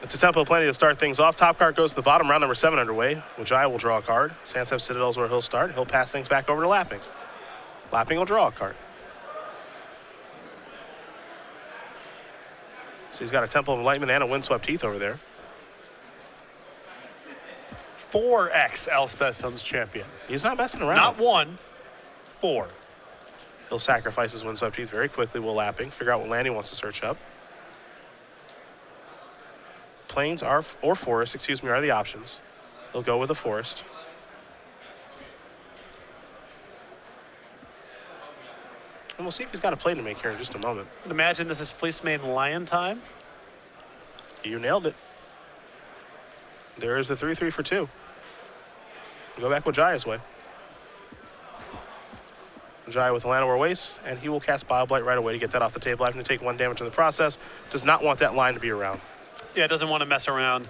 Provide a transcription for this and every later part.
It's a tempo plenty to start things off. Top card goes to the bottom, round number 7 underway. Wijaya will draw a card. Sandsep Citadel's where he'll start. He'll pass things back over to Lapping. Lapping will draw a card. So he's got a Temple of Enlightenment and a Windswept Heath over there. 4x Elspeth Suns champion. He's not messing around. Not 1, 4. He'll sacrifice his Windswept Heath very quickly while Lapping. Figure out what land he wants to search up. Plains are, or forest, excuse me, are the options. He'll go with a forest. And we'll see if he's got a play to make here in just a moment. Imagine this is Fleece Mane Lion time. You nailed it. There is the 3-3 for 2. Go back Wijaya's way. Wijaya with the Land Over Waste, and he will cast Bioblight right away to get that off the table. Having to take 1 damage in the process. Does not want that line to be around. Yeah, it doesn't want to mess around.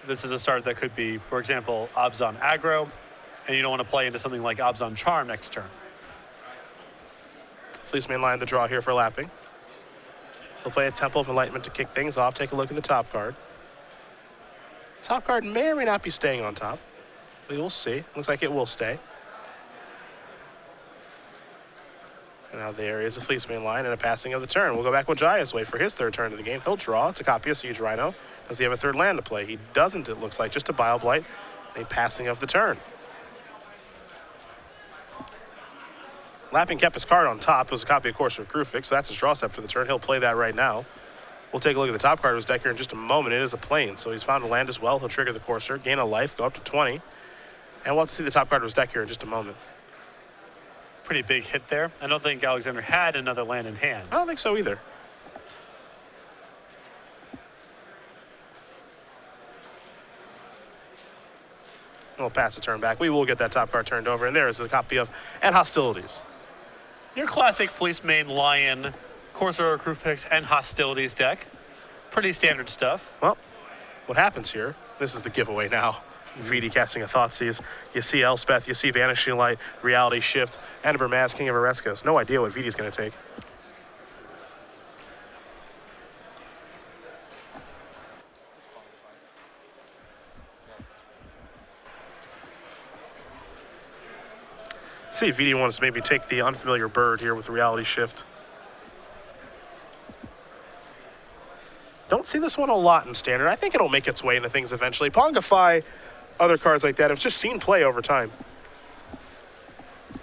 This is a start that could be, for example, Obzon Aggro, and you don't want to play into something like Obzon Charm next turn. Fleece Mane Lion to draw here for Lapping. He'll play a Temple of Enlightenment to kick things off. Take a look at the top card. Top card may or may not be staying on top. We will see. Looks like it will stay. And now there is a Fleece Mane Lion and a passing of the turn. We'll go back Wijaya's way for his 3rd turn of the game. He'll draw to copy a Siege Rhino. Does he have a 3rd land to play? He doesn't, it looks like. Just a Bioblight, a passing of the turn. Lapping kept his card on top. It was a copy of Courser of Krufix, so that's his draw step for the turn. He'll play that right now. We'll take a look at the top card of his deck here in just a moment. It is a Plane, so he's found a land as well. He'll trigger the Courser, gain a life, go up to 20. And we'll have to see the top card of his deck here in just a moment. Pretty big hit there. I don't think Alexander had another land in hand. I don't think so either. We'll pass the turn back. We will get that top card turned over, and there is a copy of And Hostilities. Your classic Fleece Mane Lion, Courser Krufix, and Hostilities deck. Pretty standard stuff. Well, what happens here, this is the giveaway now. Vidi casting a Thoughtseize. You see Elspeth, you see Vanishing Light, Reality Shift, and Vermaz, King of Oreskos. No idea what Vidi's going to take. See if Vidi wants to maybe take the unfamiliar bird here with Reality Shift. Don't see this one a lot in Standard. I think it'll make its way into things eventually. Pongify, other cards like that have just seen play over time.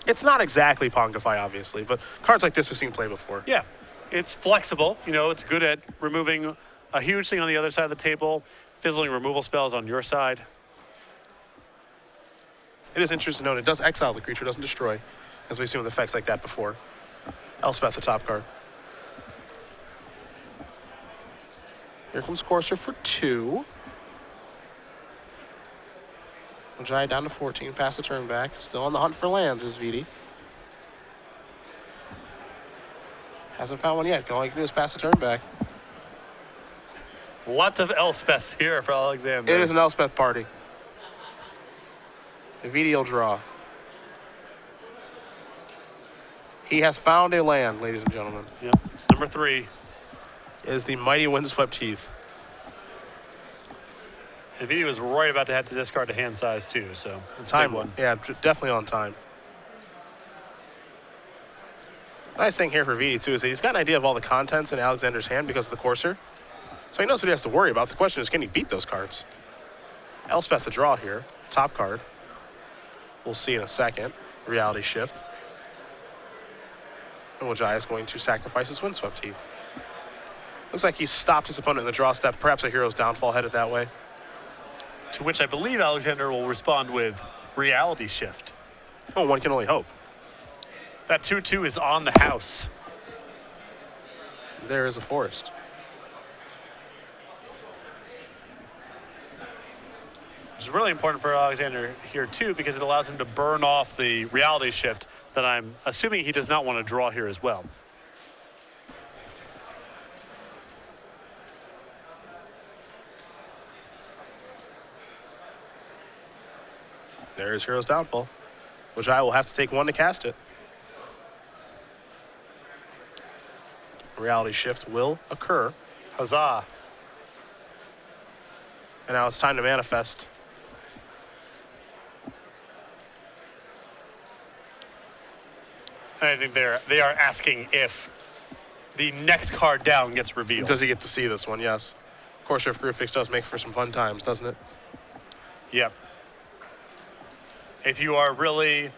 It's not exactly Pongify, obviously, but cards like this have seen play before. Yeah, it's flexible. You know, it's good at removing a huge thing on the other side of the table, fizzling removal spells on your side. It is interesting to note it does exile the creature, doesn't destroy, as we've seen with effects like that before. Elspeth, the top card. Here comes Courser for 2. Wijaya down to 14, pass the turn back. Still on the hunt for lands is Vidi. Hasn't found one yet. All he can do is pass the turn back. Lots of Elspeths here for Alexander. It is an Elspeth party. Vidi will draw. He has found a land, ladies and gentlemen. Yep, it's number 3. It is the mighty Windswept Heath. And Vidi was right about to have to discard a hand size too, so it's a big one. Yeah, definitely on time. Nice thing here for Vidi too is that he's got an idea of all the contents in Alexander's hand because of the Courser. So he knows what he has to worry about. The question is, can he beat those cards? Elspeth the draw here, top card. We'll see in a second. Reality Shift. And Wijaya is going to sacrifice his Windswept Heath. Looks like he stopped his opponent in the draw step. Perhaps a Hero's Downfall headed that way. To which I believe Alexander will respond with Reality Shift. Oh, one can only hope. That 2/2 is on the house. There is a forest. Which is really important for Alexander here too, because it allows him to burn off the Reality Shift that I'm assuming he does not want to draw here as well. There's Hero's Downfall, which I will have to take 1 to cast it. Reality Shift will occur. Huzzah. And now it's time to manifest. And I think they are asking if the next card down gets revealed. Does he get to see this one? Yes. Course Shift Grufix does make for some fun times, doesn't it? Yep. If you are really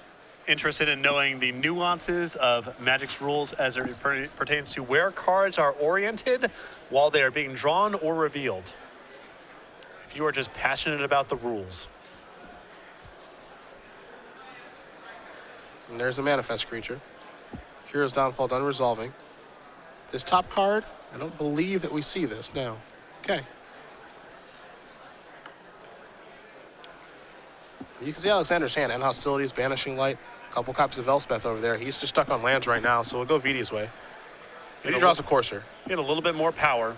interested in knowing the nuances of Magic's rules as it pertains to where cards are oriented while they are being drawn or revealed, if you are just passionate about the rules. And there's a manifest creature. Hero's Downfall done resolving. This top card, I don't believe that we see this now. Okay. You can see Alexander's hand and Hostilities, Banishing Light, a couple copies of Elspeth over there. He's just stuck on lands right now, so we'll go Vidi's way. Vidi draws a Courser. Get a little bit more power.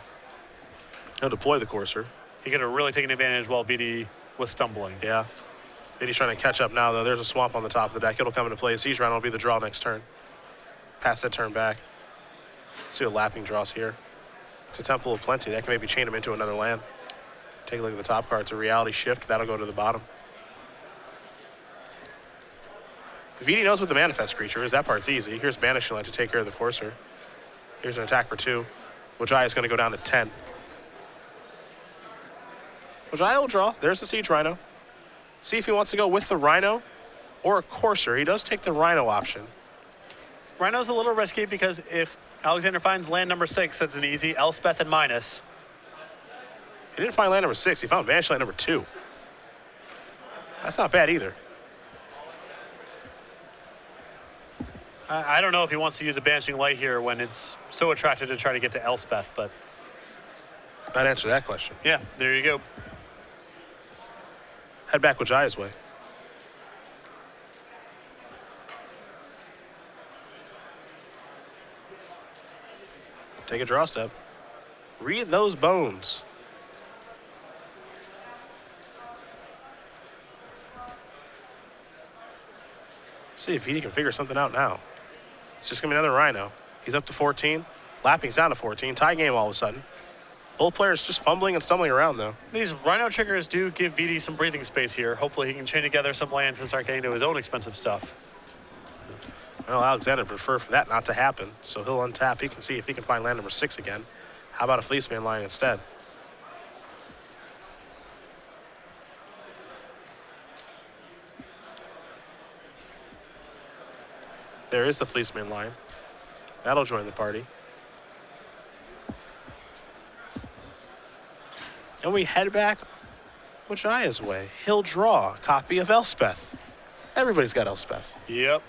He'll deploy the Courser. He could have really taken advantage while Vidi was stumbling. Yeah. Vidi's trying to catch up now, though. There's a Swamp on the top of the deck. It'll come into play. Siege Rhino will be the draw next turn. Pass that turn back. See what Lapping draws here. It's a Temple of Plenty. That can maybe chain him into another land. Take a look at the top card. It's a Reality Shift. That'll go to the bottom. Vidi knows what the manifest creature is. That part's easy. Here's Banishing Light to take care of the Courser. Here's an attack for 2. Wijaya is going to go down to 10. Wijaya will draw. There's the Siege Rhino. See if he wants to go with the Rhino or a Courser. He does take the Rhino option. Rhino's a little risky because if Alexander finds land number 6, that's an easy Elspeth and minus. He didn't find land number 6. He found Banishing Light number 2. That's not bad either. I don't know if he wants to use a Banishing Light here when it's so attractive to try to get to Elspeth, but... That answered that question. Yeah, there you go. Head back Wijaya's way. Take a draw step. Read those bones. See if he can figure something out now. It's just going to be another Rhino. He's up to 14. Lapping's down to 14. Tie game all of a sudden. Both players just fumbling and stumbling around, though. These Rhino triggers do give Vidi some breathing space here. Hopefully he can chain together some lands and start getting to his own expensive stuff. Well, Alexander would prefer for that not to happen, so he'll untap. He can see if he can find land number 6 again. How about a Fleeceman line instead? There is the Fleeceman line. That'll join the party. And we head back Wijaya's way. He'll draw a copy of Elspeth. Everybody's got Elspeth. Yep.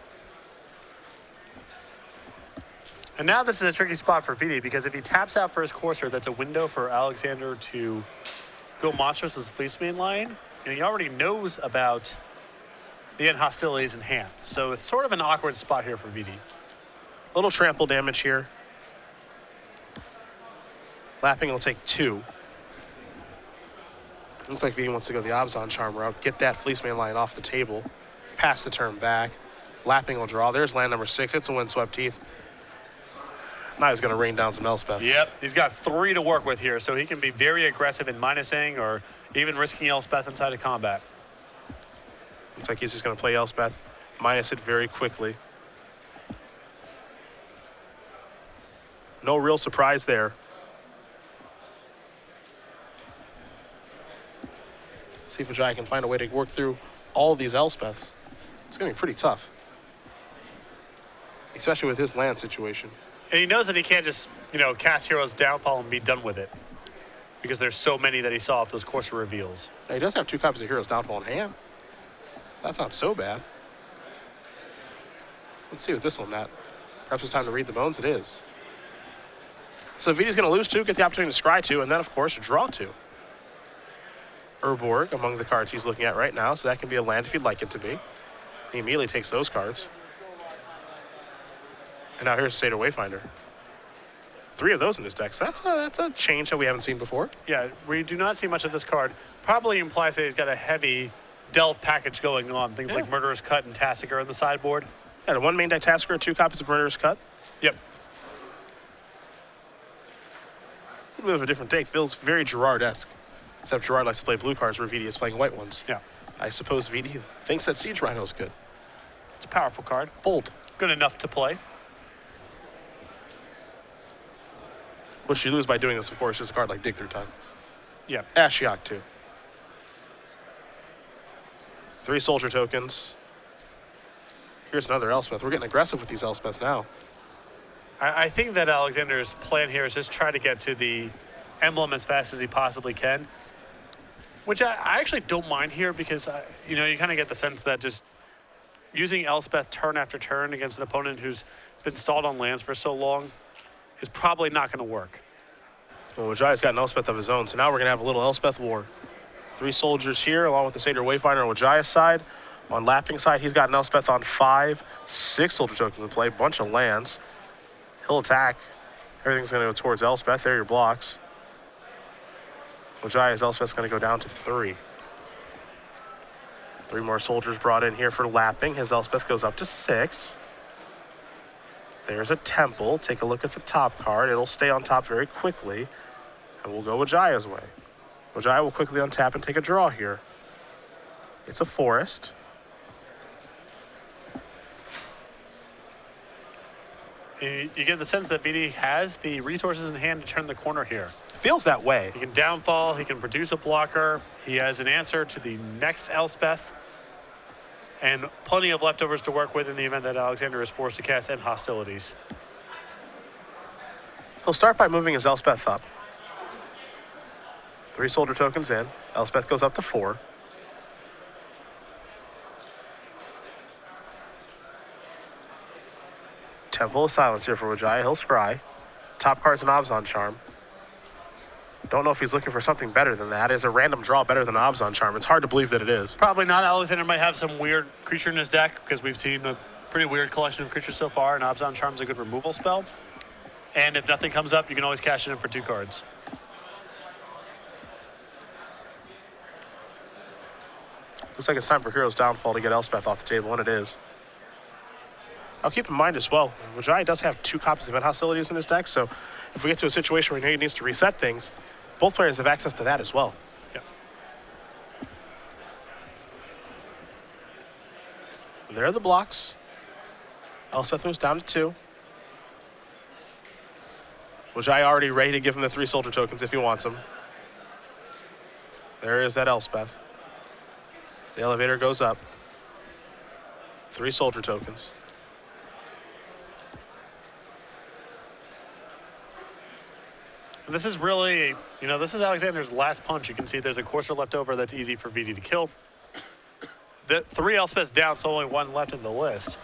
And now this is a tricky spot for Vidi because if he taps out for his Courser, that's a window for Alexander to go monstrous with Fleeceman line. And he already knows about the end hostilities in hand. So it's sort of an awkward spot here for Vidi. Little trample damage here. Lapping will take 2. Looks like Vidi wants to go the Abzan Charm route. Get that Fleeceman line off the table. Pass the turn back. Lapping will draw. There's land number 6. It's a Windswept Heath. Now he's going to rain down some Elspeths. Yep, he's got 3 to work with here, so he can be very aggressive in minusing or even risking Elspeth inside of combat. Looks like he's just going to play Elspeth, minus it very quickly. No real surprise there. See if Wijaya can find a way to work through all of these Elspeths. It's going to be pretty tough, especially with his land situation. And he knows that he can't just, cast Hero's Downfall and be done with it because there's so many that he saw if those Courser reveals. Now, he does have 2 copies of Hero's Downfall in hand. That's not so bad. Let's see what this will net. Perhaps it's time to read the bones. It is. So Vidi's going to lose 2, get the opportunity to scry 2, and then, of course, draw 2. Urborg among the cards he's looking at right now, so that can be a land if you'd like it to be. He immediately takes those cards. And now here's Seder Wayfinder. 3 of those in his deck. So that's a change that we haven't seen before. Yeah, we do not see much of this card. Probably implies that he's got a heavy delve package going on. Things like Murderous Cut and Tassiger on the sideboard. Yeah, 1 main deck Tassiger, 2 copies of Murderous Cut. Yep. A little bit of a different take. Feels very Gerard-esque. Except Gerard likes to play blue cards where VD is playing white ones. Yeah. I suppose VD thinks that Siege Rhino is good. It's a powerful card. Bold. Good enough to play. What you lose by doing this, of course, is a card like Dig Through Time. Yeah. Ashiok, too. 3 soldier tokens. Here's another Elspeth. We're getting aggressive with these Elspeths now. I think that Alexander's plan here is just try to get to the emblem as fast as he possibly can, which I actually don't mind here because, you kind of get the sense that just using Elspeth turn after turn against an opponent who's been stalled on lands for so long is probably not going to work. Well, Wijaya's got an Elspeth of his own, so now we're going to have a little Elspeth war. 3 soldiers here, along with the Seder Wayfinder on Wijaya's side. On Lapping side, he's got an Elspeth on 5, 6 soldier tokens in play, bunch of lands. He'll attack. Everything's going to go towards Elspeth. There are your blocks. Wijaya's Elspeth's going to go down to 3. 3 more soldiers brought in here for Lapping. His Elspeth goes up to 6. There's a Temple. Take a look at the top card. It'll stay on top very quickly. And we'll go Wijaya's way. Wijaya will quickly untap and take a draw here. It's a Forest. You get the sense that VD has the resources in hand to turn the corner here. Feels that way. He can downfall, he can produce a blocker, he has an answer to the next Elspeth, and plenty of leftovers to work with in the event that Alexander is forced to cast End Hostilities. He'll start by moving his Elspeth up. 3 soldier tokens in. Elspeth goes up to 4. Temple of Silence here for Wijaya. He'll scry. Top card's an Obzon Charm. Don't know if he's looking for something better than that. Is a random draw better than Obzon Charm? It's hard to believe that it is. Probably not. Alexander might have some weird creature in his deck because we've seen a pretty weird collection of creatures so far, and Obzon Charm's a good removal spell. And if nothing comes up, you can always cash it in for 2 cards. Looks like it's time for Hero's Downfall to get Elspeth off the table, and it is. I'll keep in mind as well, Wijaya does have 2 copies of End Hostilities in his deck, so if we get to a situation where he needs to reset things, both players have access to that as well. Yeah. There are the blocks. Elspeth moves down to 2. Wijaya already ready to give him the 3 soldier tokens if he wants them. There is that Elspeth. The elevator goes up. 3 soldier tokens. And this is really, this is Alexander's last punch. You can see there's a Courser left over that's easy for VD to kill. The 3 Elspeths down, so only 1 left in the list.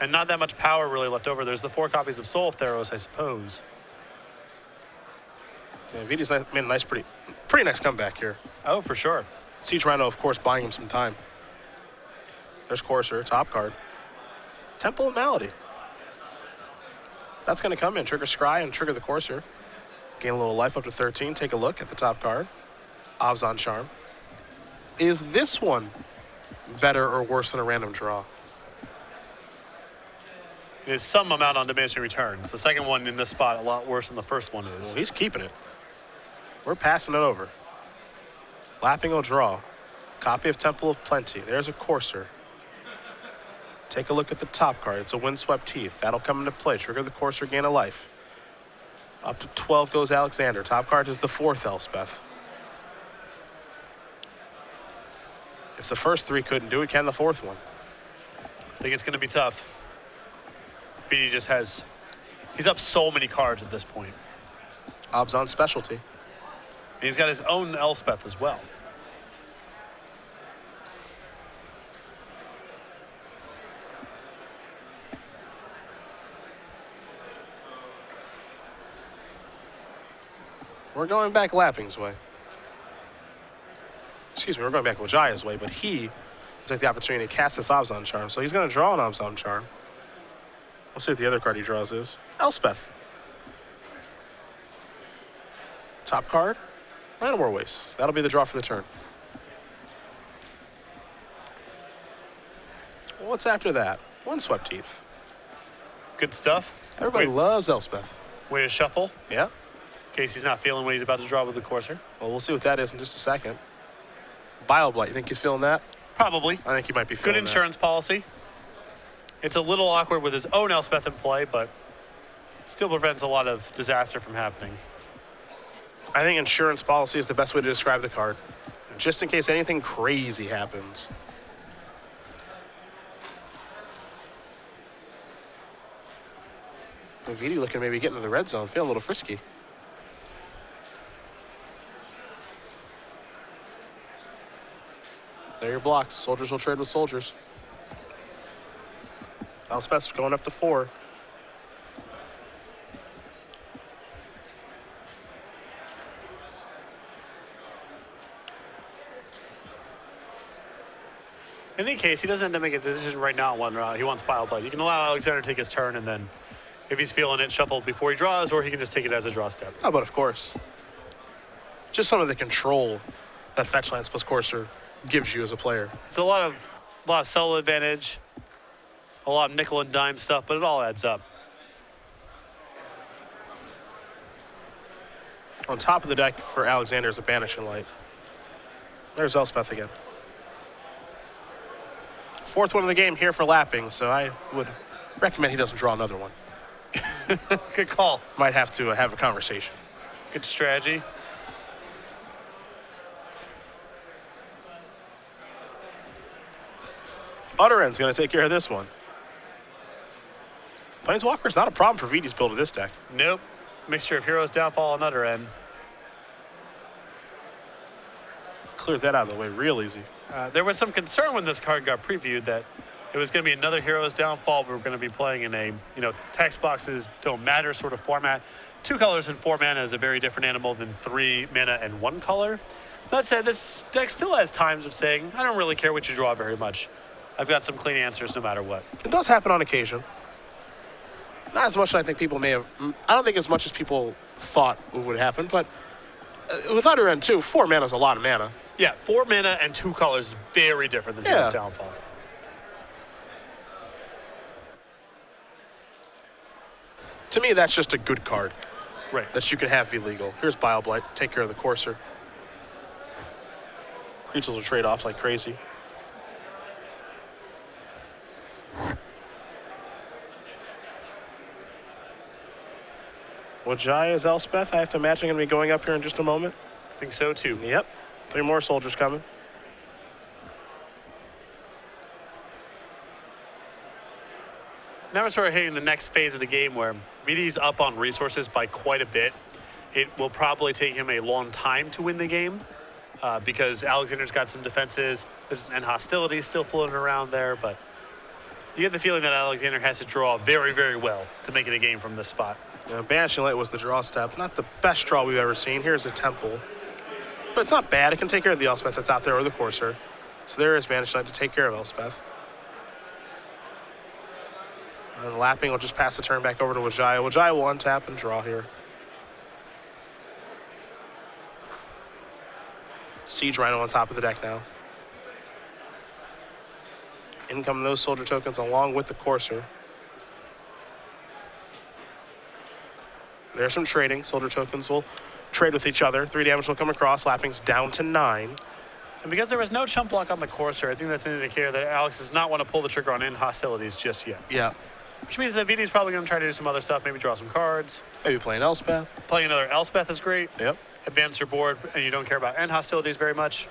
And not that much power really left over. There's the 4 copies of Soul of Theros, I suppose. Yeah, VD's made a nice, pretty nice comeback here. Oh, for sure. Siege Rhino, of course, buying him some time. There's Courser, top card. Temple of Malady. That's going to come in, trigger Scry and trigger the Courser. Gain a little life up to 13. Take a look at the top card. Obzon Charm. Is this one better or worse than a random draw? It is some amount on diminishing returns. The second one in this spot a lot worse than the first one is. Well, he's keeping it. We're passing it over. Lapping will draw. Copy of Temple of Plenty. There's a Courser. Take a look at the top card. It's a Windswept Teeth. That'll come into play. Trigger the Courser, gain a life. Up to 12 goes Alexander. Top card is the 4th Elspeth. If the first 3 couldn't do it, can the 4th one? I think it's going to be tough. VD just has, he's up so many cards at this point. Obzon Specialty. And he's got his own Elspeth as well. We're going back Lapping's way. Excuse me, we're going back Wijaya's way, but he took the opportunity to cast this Obzon Charm, so he's going to draw an Obzon Charm. We'll see what the other card he draws is. Elspeth. Top card, Llanowar Wastes. That'll be the draw for the turn. What's after that? Windswept Teeth. Good stuff. Everybody loves Elspeth. Way to shuffle. Yeah. case he's not feeling what he's about to draw with the Courser. Well, we'll see what that is in just a second. BioBlight, you think he's feeling that? Probably. I think he might be feeling Good insurance policy. It's a little awkward with his own Elspeth in play, but still prevents a lot of disaster from happening. I think insurance policy is the best way to describe the card, just in case anything crazy happens. Vidi looking maybe getting to the red zone, feeling a little frisky. There are your blocks. Soldiers will trade with soldiers. Elspeth's going up to 4. In any case, he doesn't have to make a decision right now on one round. He wants BioBlight. You can allow Alexander to take his turn, and then if he's feeling it, shuffle before he draws, or he can just take it as a draw step. Oh, but of course. Just some of the control that Fetch Lance plus Courser gives you as a player. It's a lot of subtle advantage, a lot of nickel and dime stuff, but it all adds up. On top of the deck for Alexander is a Banishing Light. There's Elspeth again. 4th one of the game here for Lapping, so I would recommend he doesn't draw another one. Good call. Might have to have a conversation. Good strategy. Utterend's going to take care of this one. Planeswalker's not a problem for Vidi's build of this deck. Nope. Mixture of Heroes Downfall and Utterend. Cleared that out of the way real easy. There was some concern when this card got previewed that it was going to be another Heroes Downfall. We were going to be playing in a, text boxes don't matter sort of format. 2 colors and 4 mana is a very different animal than 3 mana and 1 color. That said, this deck still has times of saying, I don't really care what you draw very much. I've got some clean answers no matter what. It does happen on occasion. Not as much as I think people may have. I don't think as much as people thought would happen, but with Utterend too, 4 mana is a lot of mana. Yeah, 4 mana and 2 colors is very different than Heroes Downfall. To me, that's just a good card. Right. That you can have be legal. Here's BioBlight. Take care of the Courser. Creatures will trade off like crazy. Wijaya's Elspeth, I have to imagine, going to be going up here in just a moment. I think so too. Yep. 3 more soldiers coming. Now we're sort of hitting the next phase of the game where Vidi's up on resources by quite a bit. It will probably take him a long time to win the game because Alexander's got some defenses and hostilities still floating around there, but you get the feeling that Alexander has to draw very, very well to make it a game from this spot. Banishing Light was the draw step. Not the best draw we've ever seen. Here's a Temple. But it's not bad. It can take care of the Elspeth that's out there or the Courser. So there is Banishing Light to take care of Elspeth. And Lapping will just pass the turn back over to Wijaya. Wijaya will untap and draw here. Siege Rhino on top of the deck now. In come those soldier tokens along with the Courser. There's some trading. Soldier tokens will trade with each other. 3 damage will come across. Lapping's down to 9. And because there was no chump block on the Courser, I think that's an indicator that Alex does not want to pull the trigger on hostilities just yet. Yeah. Which means that Vidi's probably going to try to do some other stuff, maybe draw some cards. Maybe playing Elspeth. Playing another Elspeth is great. Yep. Advance your board, and you don't care about end hostilities very much.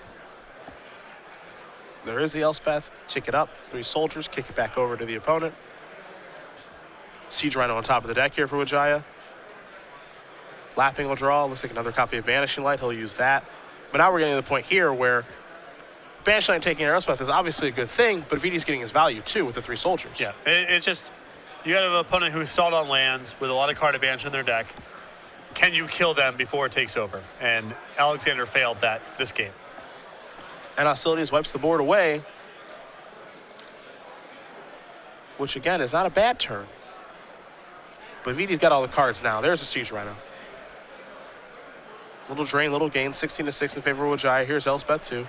There is the Elspeth. Tick it up. 3 soldiers. Kick it back over to the opponent. Siege Rhino on top of the deck here for Wijaya. Lapping will draw. Looks like another copy of Banishing Light. He'll use that. But now we're getting to the point here where Banishing Light taking Elspeth is obviously a good thing, but Vidi's getting his value too with the 3 soldiers. Yeah, it's just, you got an opponent who's solid on lands with a lot of card advantage in their deck. Can you kill them before it takes over? And Alexander failed that this game. And Hostilities wipes the board away, which again is not a bad turn. But Vidi's got all the cards now. There's a Siege Rhino. Little drain, little gain, 16-6 in favor of Wijaya. Here's Elspeth too.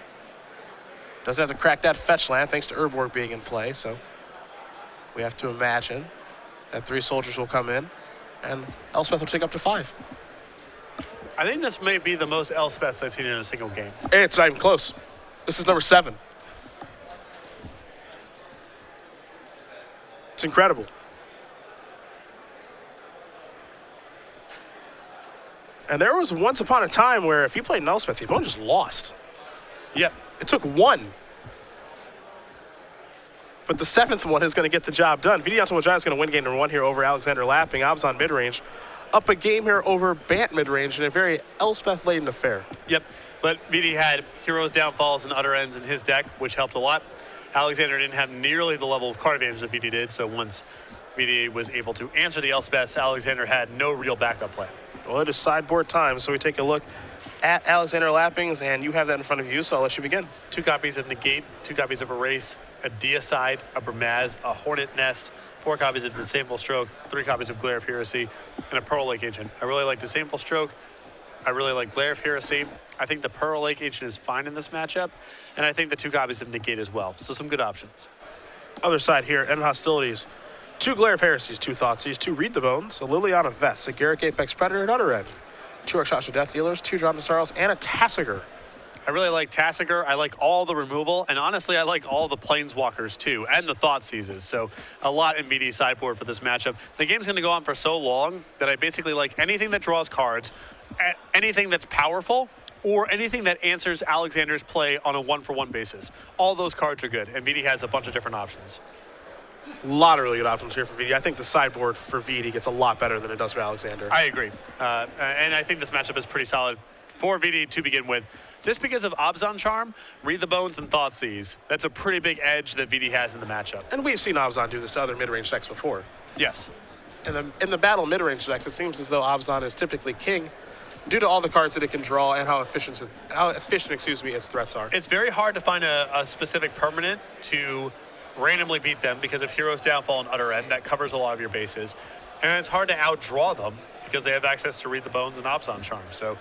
Doesn't have to crack that fetch land thanks to Urborg being in play, so we have to imagine that 3 soldiers will come in and Elspeth will take up to 5. I think this may be the most Elspeths I've seen in a single game. It's not even close. This is number 7. It's incredible. And there was once upon a time where if you played an Elspeth, the opponent just lost. Yep. It took 1. But the 7th one is going to get the job done. Vidianto Wijaya is going to win game number 1 here over Alexander Lapping. Obs on mid-range. Up a game here over Bant mid-range in a very Elspeth-laden affair. Yep. But Vidi had Heroes, Downfalls, and Utter Ends in his deck, which helped a lot. Alexander didn't have nearly the level of card advantage that Vidi did, so once Vidi was able to answer the Elspeths, Alexander had no real backup plan. Well, it is sideboard time, so we take a look at Alexander Lappings, and you have that in front of you, so I'll let you begin. 2 copies of Negate, 2 copies of Erase, a Deicide, a Bramaz, a Hornet Nest, 4 copies of Disdainful Stroke, 3 copies of Glare of Heresy, and a Pearl Lake Ancient. I really like Disdainful Stroke. I really like Glare of Heresy. I think the Pearl Lake Ancient is fine in this matchup, and I think the 2 copies of Negate as well. So some good options. Other side here, End Hostilities. 2 Glare of Heresies, 2 Thoughtseize, 2 Read the Bones, a Liliana Vest, a Garruk Apex Predator, and Utter End. 2 Rakshasa Death Dealers, 2 Drown Sorrows, and a Tassiger. I really like Tassiger. I like all the removal, and honestly, I like all the Planeswalkers too, and the Thoughtseizes. So a lot in BD sideboard for this matchup. The game's going to go on for so long that I basically like anything that draws cards, anything that's powerful, or anything that answers Alexander's play on a 1-for-1 basis. All those cards are good, and BD has a bunch of different options. A lot of really good options here for VD. I think the sideboard for VD gets a lot better than it does for Alexander. I agree. And I think this matchup is pretty solid for VD to begin with. Just because of Obzon Charm, Read the Bones, and Thoughtseize. That's a pretty big edge that VD has in the matchup. And we've seen Obzon do this to other mid-range decks before. Yes. In the battle mid-range decks, it seems as though Obzon is typically king due to all the cards that it can draw and how efficient its threats are. It's very hard to find a specific permanent to randomly beat them because of Heroes, Downfall, and Utter End. That covers a lot of your bases. And it's hard to outdraw them because they have access to Read the Bones and Obzon Charm. So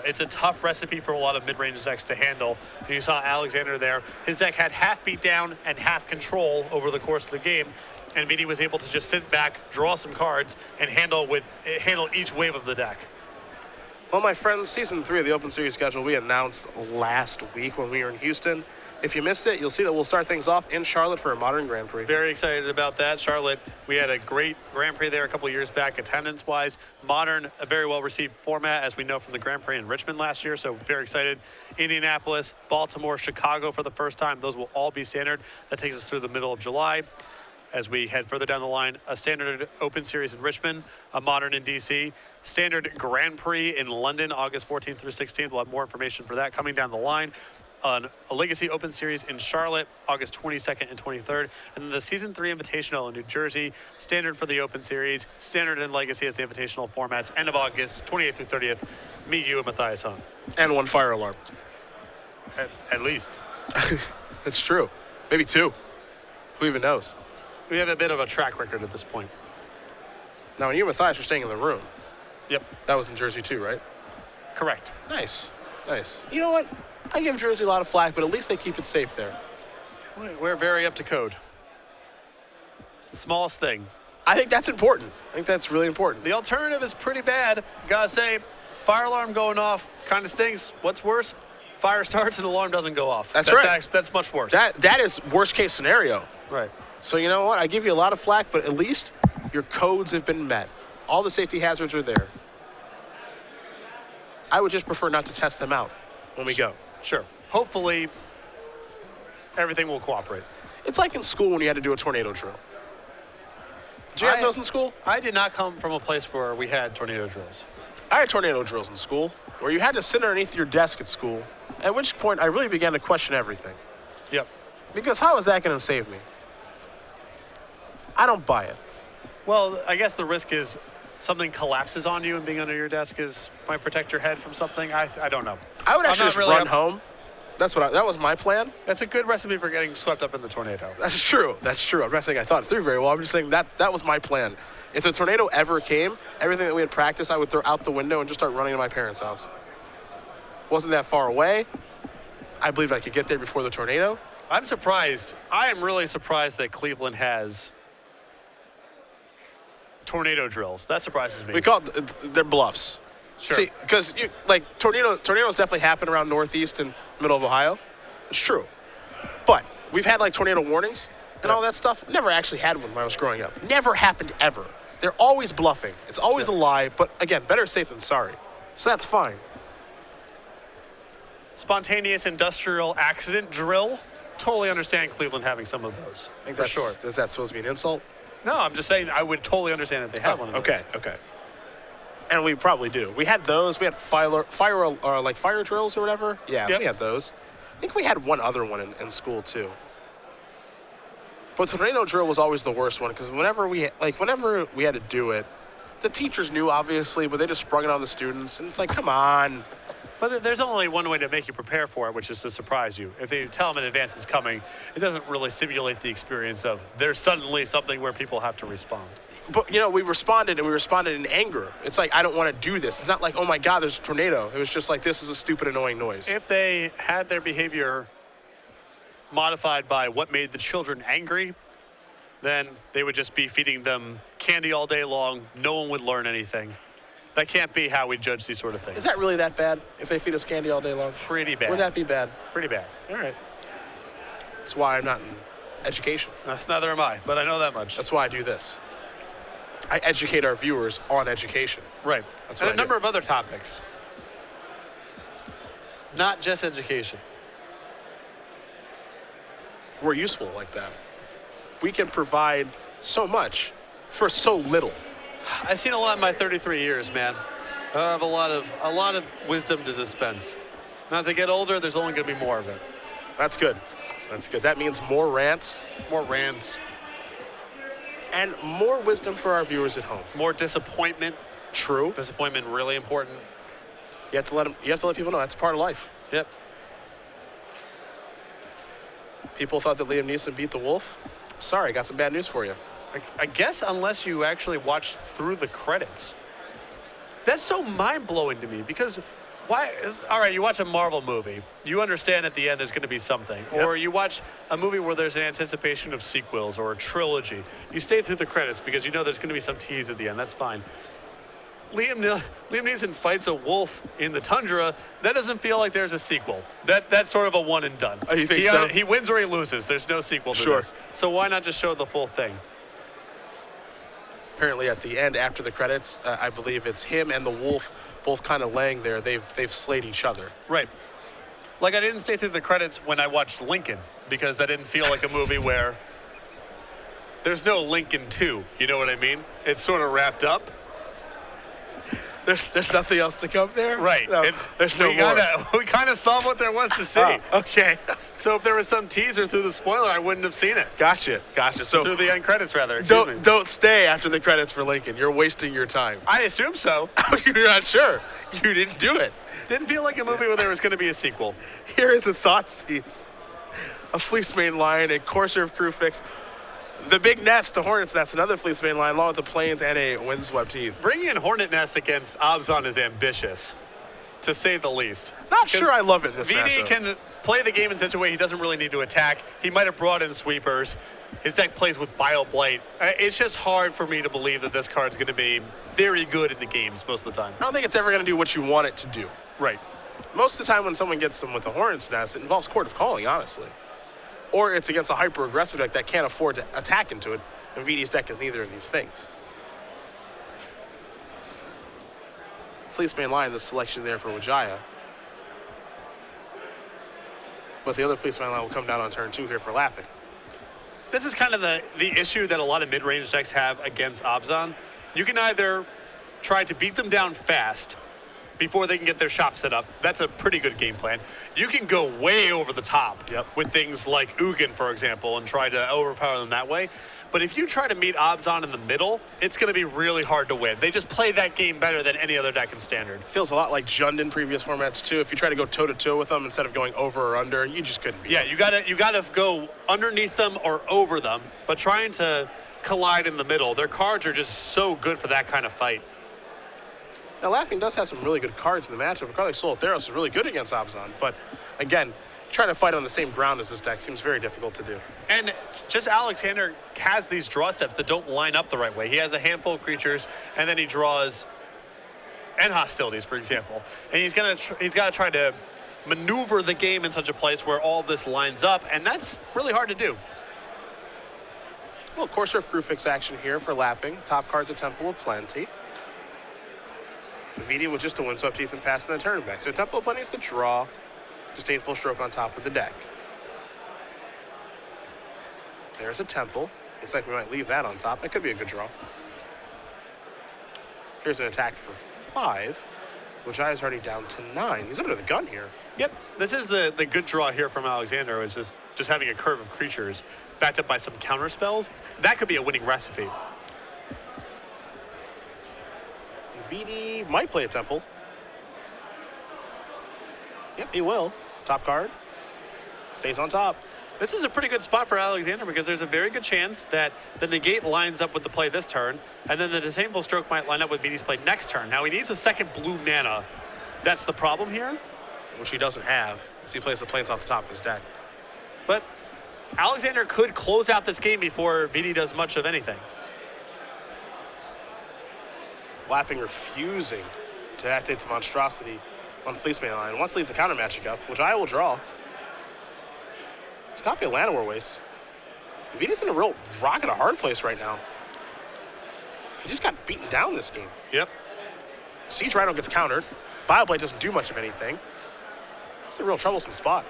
it's a tough recipe for a lot of mid-range decks to handle. And you saw Alexander there. His deck had half beat down and half control over the course of the game. And Vidi was able to just sit back, draw some cards, and handle each wave of the deck. Well, my friends, Season 3 of the Open Series schedule we announced last week when we were in Houston. If you missed it, you'll see that we'll start things off in Charlotte for a Modern Grand Prix. Very excited about that. Charlotte, we had a great Grand Prix there a couple years back, attendance-wise. Modern, a very well-received format, as we know from the Grand Prix in Richmond last year, so very excited. Indianapolis, Baltimore, Chicago for the first time. Those will all be standard. That takes us through the middle of July. As we head further down the line, a standard Open Series in Richmond, a Modern in DC, standard Grand Prix in London, August 14th through 16th. We'll have more information for that coming down the line. On a Legacy Open Series in Charlotte, August 22nd and 23rd. And then the Season 3 Invitational in New Jersey, standard for the Open Series, standard and Legacy as the Invitational formats, end of August, 28th through 30th. Me, you, and Matthias Hung. And 1 fire alarm. At least. That's true. Maybe 2. Who even knows? We have a bit of a track record at this point. Now, when you and Matthias were staying in the room, Yep. that was in Jersey too, right? Correct. Nice. Nice. You know what? I give Jersey a lot of flack, but at least they keep it safe there. We're very up to code. The smallest thing. I think that's important. I think that's really important. The alternative is pretty bad. Gotta say, fire alarm going off kind of stinks. What's worse? Fire starts and alarm doesn't go off. That's right. That's much worse. That is worst case scenario. Right. So you know what? I give you a lot of flack, but at least your codes have been met. All the safety hazards are there. I would just prefer not to test them out when we go. Sure. Hopefully, everything will cooperate. It's like in school when you had to do a tornado drill. Did you have those in school? I did not come from a place where we had tornado drills. I had tornado drills in school where you had to sit underneath your desk at school, at which point I really began to question everything. Yep. Because how is that going to save me? I don't buy it. Well, I guess the risk is something collapses on you and being under your desk might protect your head from something. I don't know. I would actually just run home. That was my plan. That's a good recipe for getting swept up in the tornado. That's true. That's true. I'm not saying I thought it through very well. I'm just saying that was my plan. If the tornado ever came, everything that we had practiced, I would throw out the window and just start running to my parents' house. Wasn't that far away. I believed I could get there before the tornado. I'm surprised. I am really surprised that Cleveland has tornado drills. That surprises me. We call it, they're bluffs. Sure. See, because tornadoes definitely happen around Northeast and middle of Ohio. It's true. But we've had like tornado warnings and all that stuff. Never actually had one when I was growing up. Never happened ever. They're always bluffing. It's always a lie. But again, better safe than sorry. So that's fine. Spontaneous industrial accident drill. Totally understand Cleveland having some of those. I think for sure. Is that supposed to be an insult? No, I'm just saying I would totally understand if they had one of those. Okay. And we probably do. We had those. We had fire drills or whatever. Yeah, Yep. we had those. I think we had one other one in school too. But the tornado drill was always the worst one because whenever we had to do it, the teachers knew obviously, but they just sprung it on the students, and it's like, come on. But there's only one way to make you prepare for it, which is to surprise you. If they tell them in advance it's coming, it doesn't really simulate the experience of there's suddenly something where people have to respond. But we responded in anger. It's like, I don't want to do this. It's not like, oh my God, there's a tornado. It was just like, this is a stupid, annoying noise. If they had their behavior modified by what made the children angry, then they would just be feeding them candy all day long. No one would learn anything. That can't be how we judge these sort of things. Is that really that bad if they feed us candy all day long? Pretty bad. Would that be bad? Pretty bad. All right. That's why I'm not in education. Neither am I, but I know that much. That's why I do this. I educate our viewers on education. Right. That's And what a I number do. of other topics. Not just education. We're useful like that. We can provide so much for so little. I've seen a lot in my 33 years, man. I have a lot of wisdom to dispense. And as I get older, there's only going to be more of it. That's good. That's good. That means more rants More rants, and more wisdom for our viewers at home. more disappointment. True. Disappointment really important. You have to let people know that's part of life. Yep. People thought that Liam Neeson beat the wolf. Sorry, got some bad news for you. I guess unless you actually watched through the credits. That's so mind-blowing to me because why? All right, you watch a Marvel movie. You understand at the end there's going to be something. Yep. Or you watch a movie where there's an anticipation of sequels or a trilogy. You stay through the credits because you know there's going to be some tease at the end. That's fine. Liam Neeson fights a wolf in the tundra. That doesn't feel like there's a sequel. That's sort of a one and done. Oh, you think so? He wins or he loses. There's no sequel to Sure. this. So why not just show the full thing? Apparently, at the end, after the credits, I believe it's him and the wolf both kind of laying there. They've slayed each other. Right. Like I didn't stay through the credits when I watched Lincoln because that didn't feel like a movie where there's no Lincoln 2. You know what I mean? It's sort of wrapped up. There's nothing else to come there? Right. No, there's no more. We kind of saw what there was to see. Oh, okay. So if there was some teaser through the spoiler, I wouldn't have seen it. Gotcha. So Through the end credits, rather. Excuse me. don't stay after the credits for Lincoln. You're wasting your time. I assume so. You're not sure. You didn't do it. Didn't feel like a movie where there was going to be a sequel. Here is the thought seize. A fleece mane lion, a courser of crew fix, the big nest, the hornet's nest, another fleece mane lion, along with the planes and a windswept heath. Bringing in Hornet Nest against Obzon is ambitious, to say the least. Not sure I love it in this VD matchup. can play the game in such a way he doesn't really need to attack. He might have brought in sweepers. His deck plays with Bioblight. It's just hard for me to believe that this card's going to be very good in the games most of the time. I don't think it's ever going to do what you want it to do. Right. Most of the time when someone gets them with a hornet's nest, it involves Court of Calling, honestly. Or it's against a hyper-aggressive deck that can't afford to attack into it, and VD's deck is neither of these things. Fleece Mane Lion, the selection there for Wijaya. But the other Fleece Mane Lion will come down on turn 2 here for lapping. This is kind of the issue that a lot of mid-range decks have against Obzon. You can either try to beat them down fast before they can get their shop set up. That's a pretty good game plan. You can go way over the top with things like Ugin, for example, and try to overpower them that way. But if you try to meet Obzon in the middle, it's going to be really hard to win. They just play that game better than any other deck in Standard. Feels a lot like Jund in previous formats, too. If you try to go toe-to-toe with them instead of going over or under, you just couldn't beat Yeah, them. you gotta go underneath them or over them, but trying to collide in the middle, their cards are just so good for that kind of fight. Now, Lapping does have some really good cards in the matchup. A card like Solteros is really good against Obzon, but again, trying to fight on the same ground as this deck seems very difficult to do. And just Alexander has these draw steps that don't line up the right way. He has a handful of creatures, and then he draws and hostilities, for example. And he's got to try to maneuver the game in such a place where all this lines up, and that's really hard to do. Well, course serve crew fix action here for lapping. Top card's a Temple of Plenty. Vidianto with just a windswept teeth and passing the turn back. So Temple of Plenty is the draw. Disdainful stroke on top of the deck. There's a Temple. Looks like we might leave that on top. That could be a good draw. Here's an attack for 5. Wijaya's already down to 9. He's under the gun here. Yep, this is the good draw here from Alexander, which is just having a curve of creatures backed up by some counter spells. That could be a winning recipe. VD might play a Temple. Yep, he will. Top card. Stays on top. This is a pretty good spot for Alexander because there's a very good chance that the negate lines up with the play this turn, and then the disable stroke might line up with VD's play next turn. Now he needs a second blue mana. That's the problem here. Which he doesn't have, so he plays the planes off the top of his deck. But Alexander could close out this game before VD does much of anything. Lapping refusing to activate the monstrosity on Fleeceman line. Wants to leave the counter magic up, which I will draw. It's a copy of Llanowar Waste. Vita's in a real rock and a hard place right now. He just got beaten down this game. Yep. Siege Rhino gets countered. Bioblade doesn't do much of anything. It's a real troublesome spot.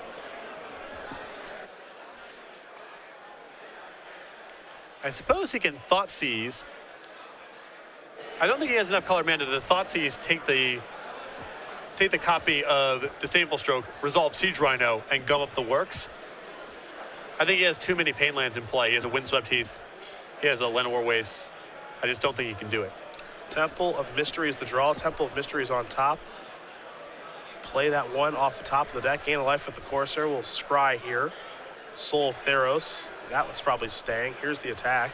I suppose he can Thought Seize. I don't think he has enough color mana to Thought Seize, take the copy of Disdainful Stroke, resolve Siege Rhino, and gum up the works. I think he has too many pain lands in play. He has a Windswept Heath. He has a Llanowar Waste. I just don't think he can do it. Temple of Mystery is the draw. Temple of Mystery is on top. Play that one off the top of the deck. Gain a life with the Corsair. We'll scry here. Soul of Theros. That was probably staying. Here's the attack.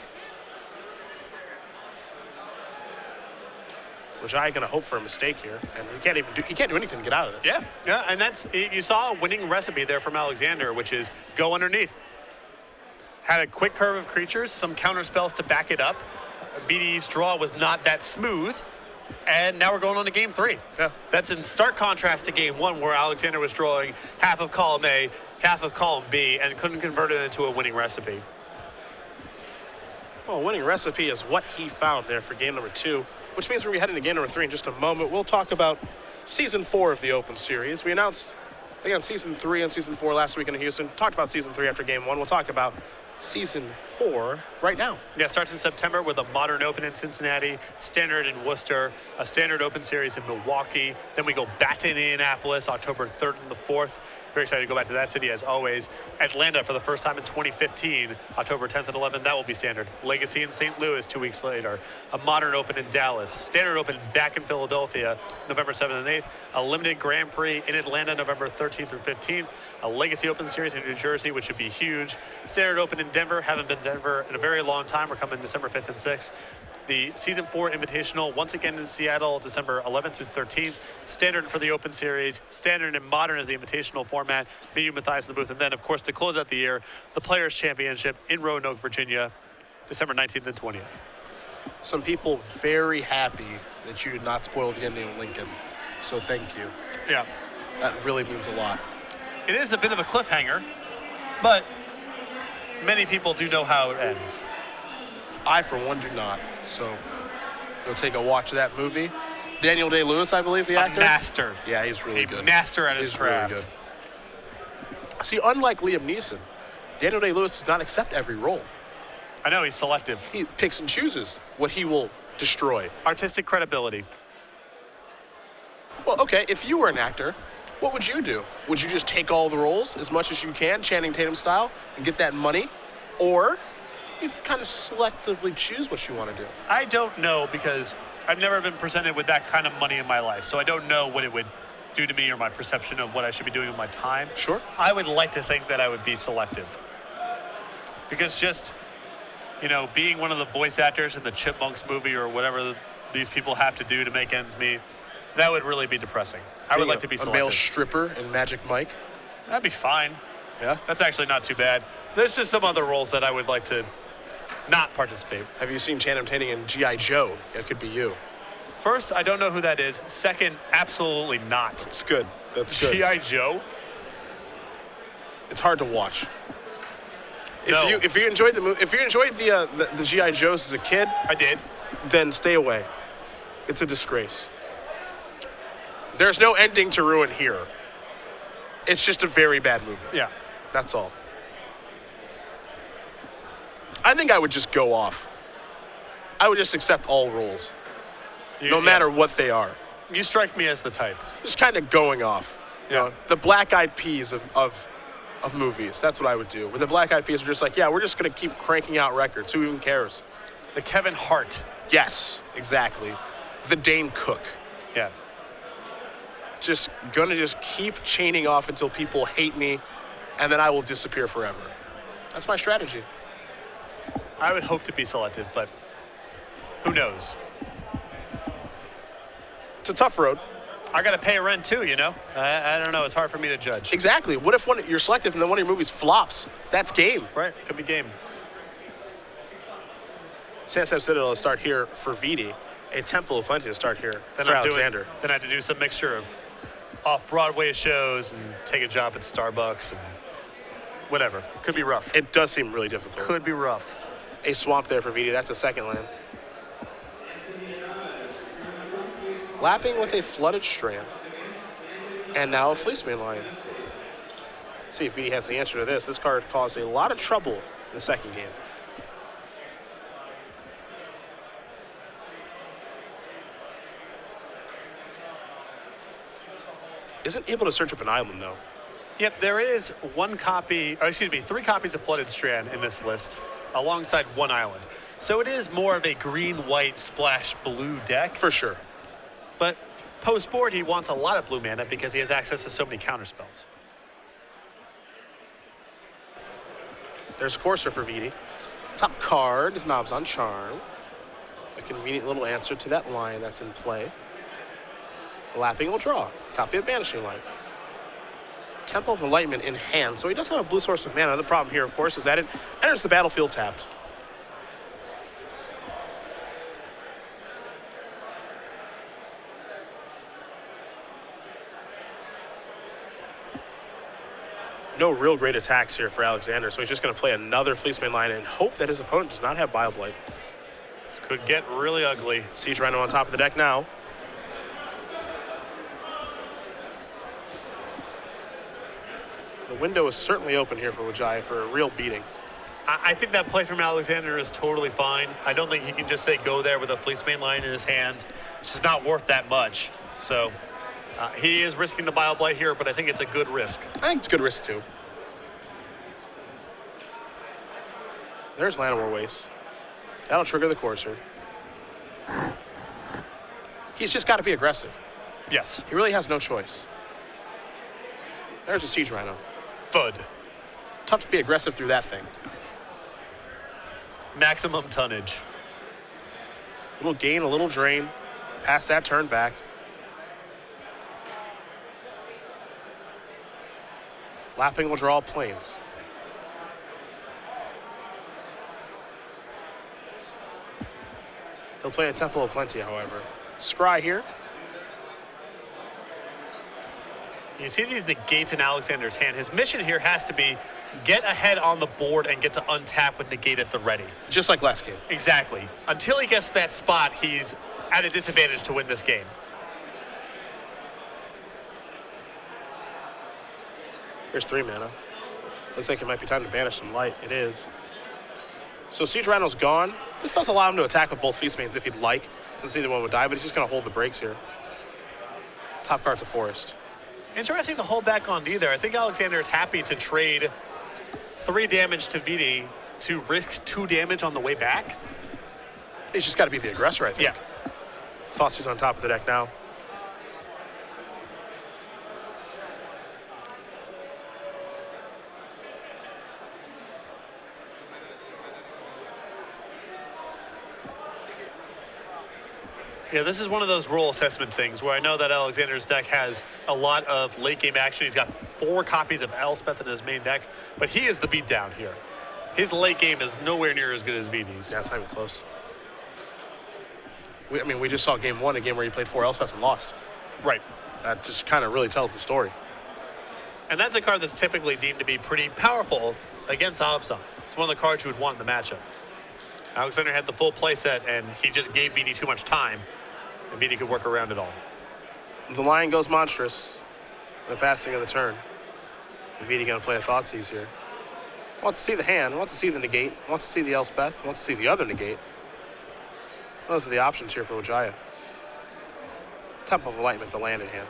Wijaya gonna hope for a mistake here, and he can't do anything to get out of this. Yeah, and that's, you saw a winning recipe there from Alexander, which is go underneath. Had a quick curve of creatures, some counter spells to back it up. BD's draw was not that smooth, and now we're going on to game 3. Yeah. That's in stark contrast to game 1, where Alexander was drawing half of column A, half of column B, and couldn't convert it into a winning recipe. Well, a winning recipe is what he found there for game number 2, which means we're heading to game number 3 in just a moment. We'll talk about season 4 of the Open Series. We announced, again, season 3 and season 4 last week in Houston. Talked about season 3 after game 1. We'll talk about season 4 right now. Yeah, it starts in September with a Modern Open in Cincinnati, Standard in Worcester, a Standard Open Series in Milwaukee. Then we go back to Indianapolis, October 3rd and the 4th. Very excited to go back to that city as always. Atlanta for the first time in 2015, October 10th and 11th. That will be Standard. Legacy in St. Louis 2 weeks later. A Modern Open in Dallas. Standard Open back in Philadelphia, November 7th and 8th. A limited Grand Prix in Atlanta, November 13th through 15th. A Legacy Open Series in New Jersey, which should be huge. Standard Open in Denver. Haven't been to Denver in a very long time. We're coming December 5th and 6th. The Season 4 Invitational, once again in Seattle, December 11th through 13th. Standard for the Open Series. Standard and Modern as the Invitational format. Me, you, Matthias in the booth. And then, of course, to close out the year, the Players' Championship in Roanoke, Virginia, December 19th and 20th. Some people very happy that you did not spoil the ending of Lincoln. So thank you. Yeah. That really means a lot. It is a bit of a cliffhanger, but many people do know how it ends. I, for one, do not. So go take a watch of that movie. Daniel Day-Lewis, I believe, the actor. A master. Yeah, he's really good. A master at his He's craft. really good. See, unlike Liam Neeson, Daniel Day-Lewis does not accept every role. I know, he's selective. He picks and chooses what he will destroy. Artistic credibility. Well, okay, if you were an actor, what would you do? Would you just take all the roles as much as you can, Channing Tatum style, and get that money? Or you kind of selectively choose what you want to do? I don't know, because I've never been presented with that kind of money in my life, so I don't know what it would do to me or my perception of what I should be doing with my time. Sure. I would like to think that I would be selective. Because just, being one of the voice actors in the Chipmunks movie or whatever these people have to do to make ends meet, that would really be depressing. I would like to be selective. A male stripper in Magic Mike? That'd be fine. Yeah? That's actually not too bad. There's just some other roles that I would like to not participate. Have you seen Channing Tatum in G.I. Joe? It could be you. First, I don't know who that is. Second, absolutely not. It's good. That's good. G.I. Joe? It's hard to watch. No. If you enjoyed the movie, if you enjoyed the G.I. Joes as a kid, I did. then stay away. It's a disgrace. There's no ending to ruin here. It's just a very bad movie. Yeah. That's all. I think I would just go off. I would just accept all rules, no matter what they are. You strike me as the type. Just kind of going off. You know, the Black Eyed Peas of movies. That's what I would do. Where the Black Eyed Peas are just like, yeah, we're just going to keep cranking out records. Who even cares? The Kevin Hart. Yes, exactly. The Dane Cook. Yeah. Just going to just keep chaining off until people hate me, and then I will disappear forever. That's my strategy. I would hope to be selective, but who knows? It's a tough road. I got to pay rent too, you know? I don't know. It's hard for me to judge. Exactly. What if you're selective and then one of your movies flops? That's game. Right. Could be game. Sandstep Citadel to start here for Vidi. A Temple of Plenty to start here for Alexander. Then I had to do some mixture of off-Broadway shows and take a job at Starbucks and whatever. Could be rough. It does seem really difficult. Could be rough. A swamp there for Vidi. That's a second land. Lapping with a flooded strand. And now a Fleeceman line. See if Vidi has the answer to this. This card caused a lot of trouble in the second game. Isn't able to search up an island, though. Yep, there is three copies of Flooded Strand in this list, alongside one island. So it is more of a green-white splash blue deck. For sure. But post-board, he wants a lot of blue mana because he has access to so many counterspells. There's Courser for Vidi. Top card is Knobs on Charm. A convenient little answer to that line that's in play. Lapping will draw. Copy of Banishing Light. Temple of Enlightenment in hand, so he does have a blue source of mana. The problem here, of course, is that it enters the battlefield tapped. No real great attacks here for Alexander, so he's just going to play another Fleeceman line and hope that his opponent does not have Bile-Blight. This could get really ugly. Siege Rhino on top of the deck now. The window is certainly open here for Wijaya for a real beating. I think that play from Alexander is totally fine. I don't think he can just say go there with a Fleeceman line in his hand. It's just not worth that much. So he is risking the Bile-Blight here, but I think it's a good risk. I think it's a good risk, too. There's Llanowar Waste. That'll trigger the Courser. He's just got to be aggressive. Yes. He really has no choice. There's a Siege Rhino. Fud. Tough to be aggressive through that thing. Maximum tonnage. Little gain, a little drain. Pass that turn back. Lapping will draw planes. He'll play a Temple of Plenty, however. Scry here. You see these negates in Alexander's hand. His mission here has to be get ahead on the board and get to untap with negate at the ready. Just like last game. Exactly. Until he gets to that spot, he's at a disadvantage to win this game. Here's 3 mana. Looks like it might be time to banish some light. It is. So Siege Rhino's gone. This does allow him to attack with both Feastmanes if he'd like, since either one would die, but he's just going to hold the brakes here. Top card's a Forest. Interesting to hold back on either. I think Alexander is happy to trade 3 damage to Vidi to risk 2 damage on the way back. He's just got to be the aggressor, I think. Yeah. Thoughts he's on top of the deck now. Yeah, this is one of those role assessment things where I know that Alexander's deck has a lot of late game action. He's got 4 copies of Elspeth in his main deck, but he is the beatdown here. His late game is nowhere near as good as Vidi's. Yeah, it's not even close. We just saw game 1, a game where he played 4 Elspeths and lost. Right. That just kind of really tells the story. And that's a card that's typically deemed to be pretty powerful against Abzan. It's one of the cards you would want in the matchup. Alexander had the full play set, and he just gave Vidi too much time, and Vidi could work around it all. The line goes monstrous. The passing of the turn. Vidi going to play a Thoughtseize here. Wants to see the hand, wants to see the negate, wants to see the Elspeth, wants to see the other negate. Those are the options here for Wijaya. Temple of Enlightenment, the land in hand.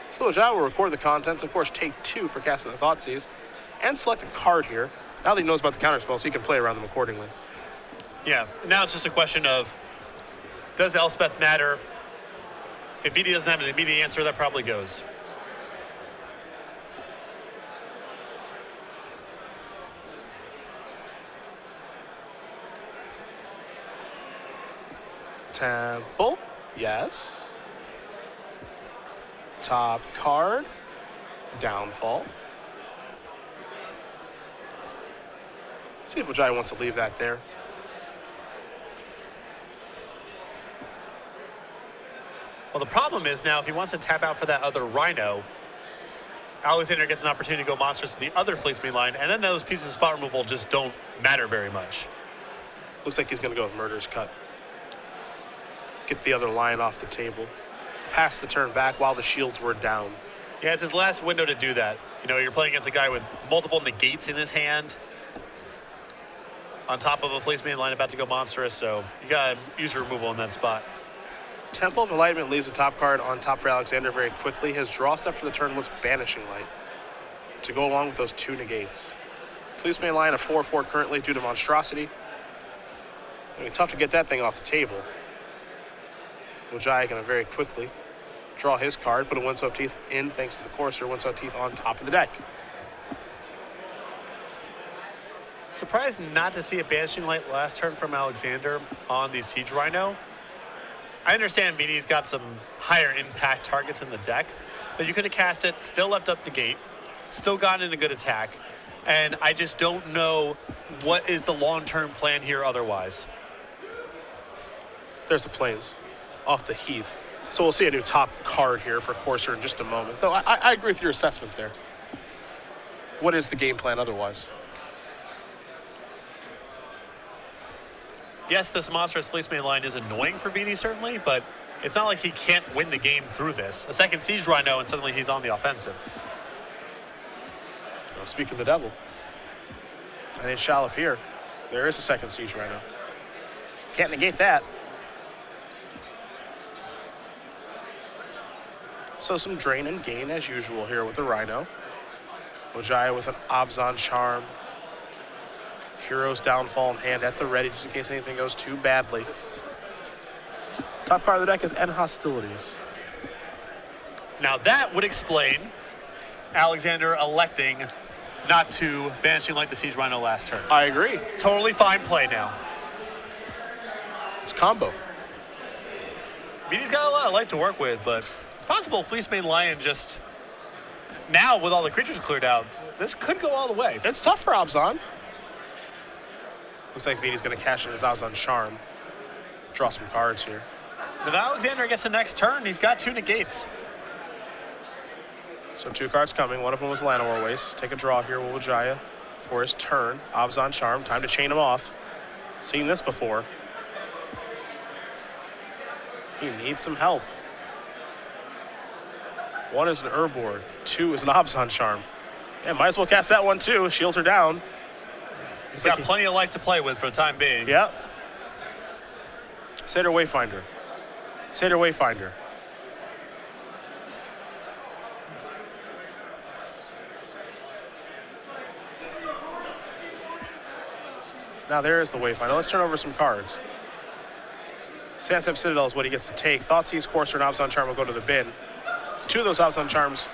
So Wijaya will record the contents, of course take 2 for casting the Thoughtseize, and select a card here. Now that he knows about the counterspell, so he can play around them accordingly. Yeah, now it's just a question of, does Elspeth matter? If Vidi doesn't have an immediate answer, that probably goes. Temple, yes. Top card, Downfall. See if Wijaya wants to leave that there. Well, the problem is now if he wants to tap out for that other Rhino, Alexander gets an opportunity to go monsters with the other Fleetsmith line, and then those pieces of spot removal just don't matter very much. Looks like he's going to go with Murder's Cut. Get the other line off the table. Pass the turn back while the shields were down. Yeah, it's his last window to do that. You know, you're playing against a guy with multiple negates in his hand, on top of a Fleetsmith line about to go monstrous, so you got to use your removal in that spot. Temple of Enlightenment leaves the top card on top for Alexander very quickly. His draw step for the turn was Banishing Light to go along with those 2 negates. Fleetsmith line a 4/4 currently due to Monstrosity. It'll be tough to get that thing off the table. Wijaya going to very quickly draw his card, put a Windswept Teeth in thanks to the Courser. Windswept Teeth on top of the deck. Surprised not to see a Banishing Light last turn from Alexander on the Siege Rhino. I understand Vidi's got some higher impact targets in the deck, but you could have cast it, still left up negate, still gotten in a good attack, and I just don't know what is the long-term plan here otherwise. There's the plains off the Heath. So we'll see a new top card here for Courser in just a moment. Though I agree with your assessment there. What is the game plan otherwise? Yes, this monstrous Fleetsmith line is annoying for Vidi, certainly, but it's not like he can't win the game through this. A second Siege Rhino, and suddenly he's on the offensive. Well, speak of the devil. And it shall appear. There is a second Siege Rhino. Can't negate that. So some drain and gain as usual here with the Rhino. Wijaya with an Abzan Charm. Hero's Downfall in hand at the ready just in case anything goes too badly. Top card of the deck is End Hostilities. Now that would explain Alexander electing not to Banishing Light the Siege Rhino last turn. I agree. Totally fine play now. It's combo. Vidi's got a lot of light to work with, but it's possible Fleecemane Lion just, now with all the creatures cleared out, this could go all the way. It's tough for Abzan. Looks like Vidi's going to cash in his Abzan Charm. Draw some cards here. If Alexander gets the next turn, he's got 2 negates. So 2 cards coming. One of them was Llanowar Waste. Take a draw here with Wijaya for his turn. Abzan Charm. Time to chain him off. Seen this before. He needs some help. 1 is an Urborg. 2 is an Abzan Charm. Yeah, might as well cast that one too. Shields are down. He's got plenty of life to play with for the time being. Yep. Satyr Wayfinder. Satyr Wayfinder. Now there is the Wayfinder. Let's turn over some cards. Sandsep Citadel is what he gets to take. Thoughtseize, Courser, and Abzan Charm will go to the bin. 2 of those Abzan Charms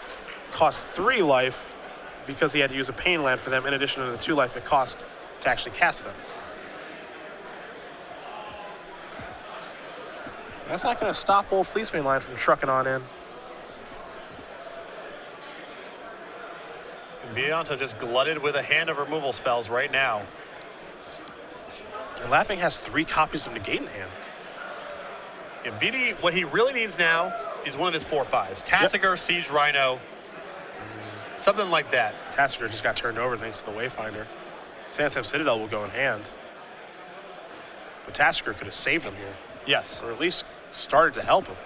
cost 3 life because he had to use a Pain Land for them in addition to the 2 life it cost to actually cast them. That's not going to stop old Fleecemane Line from trucking on in. And Vidianto just glutted with a hand of removal spells right now. And Lapping has 3 copies of Negate in hand. And Vidi, what he really needs now is one of his 4/5s. Tassiger, Siege Rhino, something like that. Tassiger just got turned over thanks to the Wayfinder. Sandsam Citadel will go in hand. But Tassiger could have saved him here, Yes. or at least started to help him.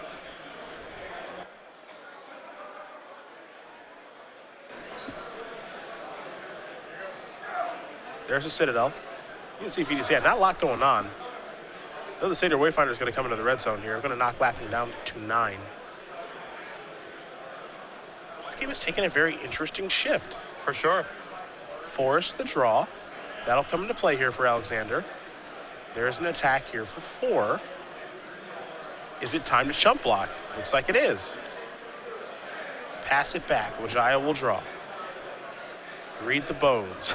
There's a Citadel. You can see Vidi's hand. Not a lot going on. Though the Seder Wayfinder is going to come into the red zone here. Going to knock Lapping down to 9. This game has taken a very interesting shift. For sure. Force the draw. That'll come into play here for Alexander. There's an attack here for 4. Is it time to chump block? Looks like it is. Pass it back. Wijaya will draw. Read the bones.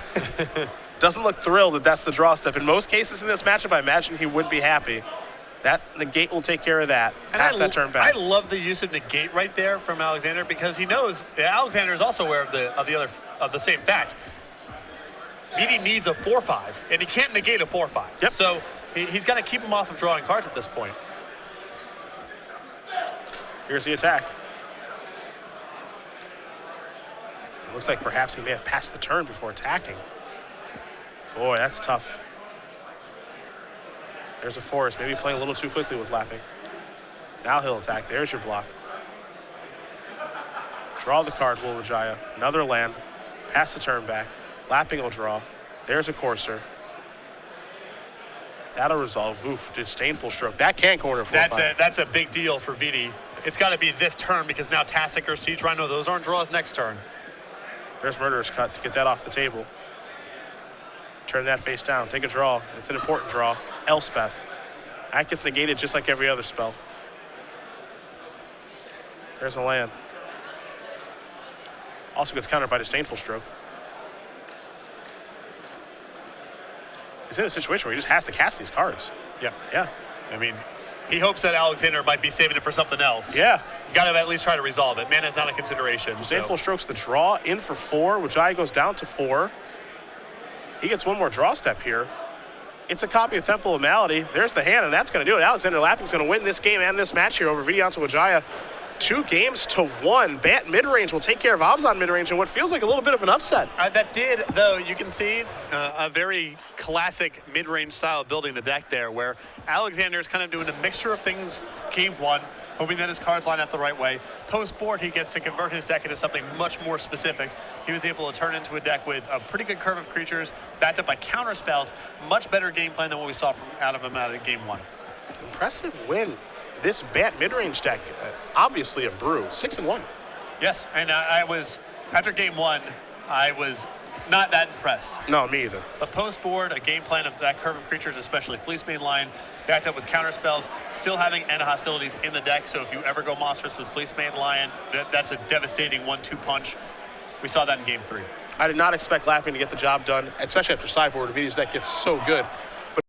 Doesn't look thrilled that that's the draw step. In most cases in this matchup, I imagine he would be happy. That Negate will take care of that. Pass that turn back. I love the use of Negate right there from Alexander because he knows Alexander is also aware of the same fact. Vidi needs a 4/5, and he can't negate a 4/5. Yep. So he's got to keep him off of drawing cards at this point. Here's the attack. It looks like perhaps he may have passed the turn before attacking. Boy, that's tough. There's a Forest. Maybe playing a little too quickly was Lapping. Now he'll attack. There's your block. Draw the card, will Wijaya. Another land. Pass the turn back. Lapping will draw. There's a Courser. That'll resolve. Oof, disdainful stroke. That can corner 4/5. That's a big deal for Vidi. It's got to be this turn because now Tassic or Siege Rhino, those aren't draws next turn. There's Murderer's Cut to get that off the table. Turn that face down. Take a draw. It's an important draw. Elspeth. That gets negated just like every other spell. There's a land. Also gets countered by Disdainful Stroke. He's in a situation where he just has to cast these cards. Yeah. Yeah. I mean, he hopes that Alexander might be saving it for something else. Yeah. You got to at least try to resolve it. Mana is not a consideration. Disdainful Stroke's the draw. In for 4. Wijaya goes down to 4. He gets one more draw step here. It's a copy of Temple of Malady. There's the hand, and that's going to do it. Alexander Lapping's going to win this game and this match here over Vidianto Wijaya. 2-1. Bat mid-range will take care of Abzan mid-range in what feels like a little bit of an upset. That did, though, you can see a very classic mid-range style of building the deck there, where Alexander is kind of doing a mixture of things game 1, hoping that his cards line up the right way. Post-board, he gets to convert his deck into something much more specific. He was able to turn into a deck with a pretty good curve of creatures, backed up by counter spells. Much better game plan than what we saw out of him out of game 1. Impressive win. This Bat mid-range deck, obviously a brew. 6-1. Yes, and after game 1, I was not that impressed. No, me either. But post-board, a game plan of that curve of creatures, especially Fleecemane line, backed up with counter spells, still having end hostilities in the deck, so if you ever go monstrous with Fleecemane Lion, that's a devastating 1-2 punch. We saw that in game 3. I did not expect Lapping to get the job done, especially after sideboard. Vidi's deck gets so good.